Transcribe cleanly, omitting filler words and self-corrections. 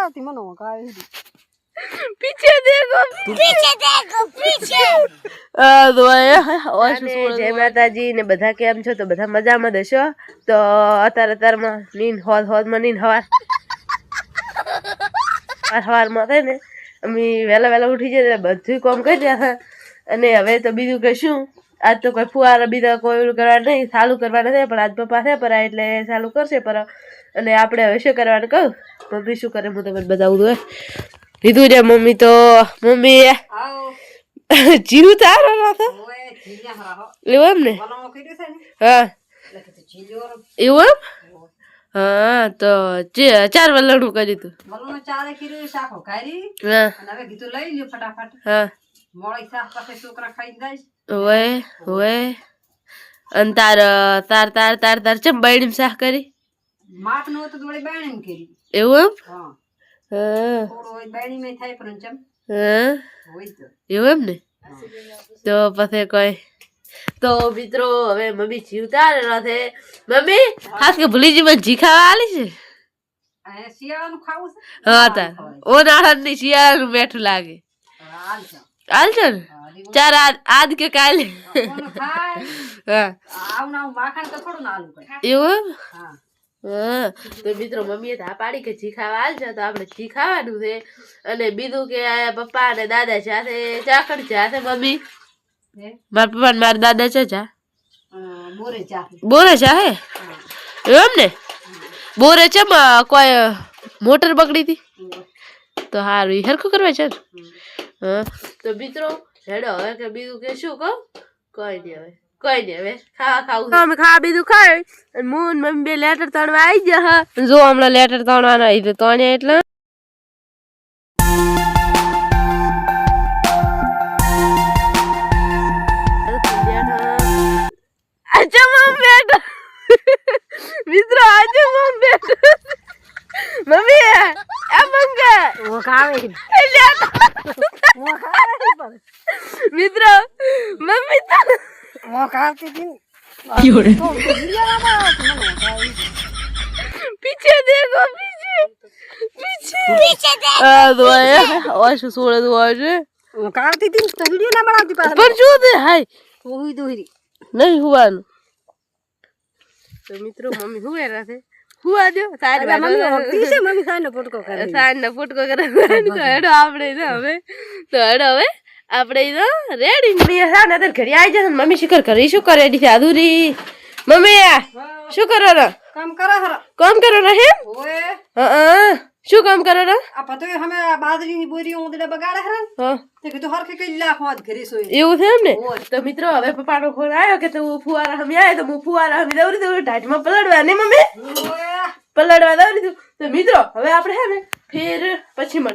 આવતી મને કાઈ पीछे देखो जय माताजी ने બધા કેમ છો? તો બધા મજામાં દેશો. તો અત્યારમાં નીન હોદ માં નીન હવારમાં થાય ને અમે વહેલા ઉઠી જાય એટલે બધું કામ કરી રહ્યા અને હવે તો બીજું કશું આજ તો કોઈ ફુવારા બીજા કોઈ કરવા નહીં, ચાલુ કરવા નથી, પણ આજ પપ્પા છે પર એટલે ચાલુ કરશે પર. અને આપણે હવે શું કરવાનું કહું, મમ્મી શું કરે હું તમને બતાવું દઉં. લીધું છે મમ્મી તો મમ્મી જીરું તારો હતો એવું એમ ને? હા એવું એમ? હા તો 4 વલણું કર્યું તું. હા હોય હોય. અને તાર ચમ બાયડી શાક કરી એવું એમ? એવું એમ ને? તો પછી કોઈ તો મિત્રો હવે મમ્મી જીવતા રહે. મમ્મી ખાસ કે ભૂલી જી મને જી ખાવા આલી છે. હા તાર ઓ નાળા ની શિયાળાનું બેઠું લાગે હાલ છે ને 4 આજ કે કાલે એવું એમ? હા તો મિત્રો મમ્મીએ હા પાડી કે જી ખાવા હાલ છે તો આપણે જી ખાવાનું છે. અને બીજું કે પપ્પા અને દાદા સાથે ચાકડ છે મમ્મી મારા પપ્પા ને મારા દાદા છે ચા બોરે ચા હે એમ ને? બોરે ચમ કોઈ મોટર બગડી હતી તો હારું હરખું કરવા છે. હા તો મિત્રો હેડો હવે કે બીજું કે શું કહું કોઈ નહીં હવે ખાવું અમે ખાવા બીજું ખાય અને હું મમ્મી બે લેટર તણવા આવી ગયા. જો હમણાં લેટર તણવાના આવી તણે એટલે મિત્રો આજે મમ્મી આ મંગા મિત્રો મમ્મી पीछे देखो पीछे શું સોળે તો છે કાવતી તી તો વિડિયો ના બનાવતી પાછા પર જો દે હાય ઓહી દોહરી નહીં હુવાનું. તો મિત્રો મમ્મી હુએ રહે હુવા દો તારી મમ્મી હોતી છે મમ્મી સાનો ફોટકો કરે હેડો આપણે હવે તો હેડો હવે આપણે રેડી મળી હા નતર ઘરે આવી જશે. મમ્મી શું કરી શું કરે ડી અધૂરી મમ્મી શું કરો રે? કામ કરો હર કામ કરો રે હે ઓએ હા શું કામ કરો રે? આ પતો હમે બાજરીની બોરી ઉંદડે બગાડે હર હા તે કે તો હર કે લાખ વાત ઘરે સોય એવું છે એમ ને? તો મિત્રો હવે પપ્પાનો ફોન આવ્યો કે તું ફુવારા હમી આવે તો હું ફુવારા હમી દઉરી દઉં ઢાઢમાં પલળવા ને મમ્મી પલળવા દઉરી દઉં. તો મિત્રો હવે આપણે હે ને ફેર પછી મળીએ.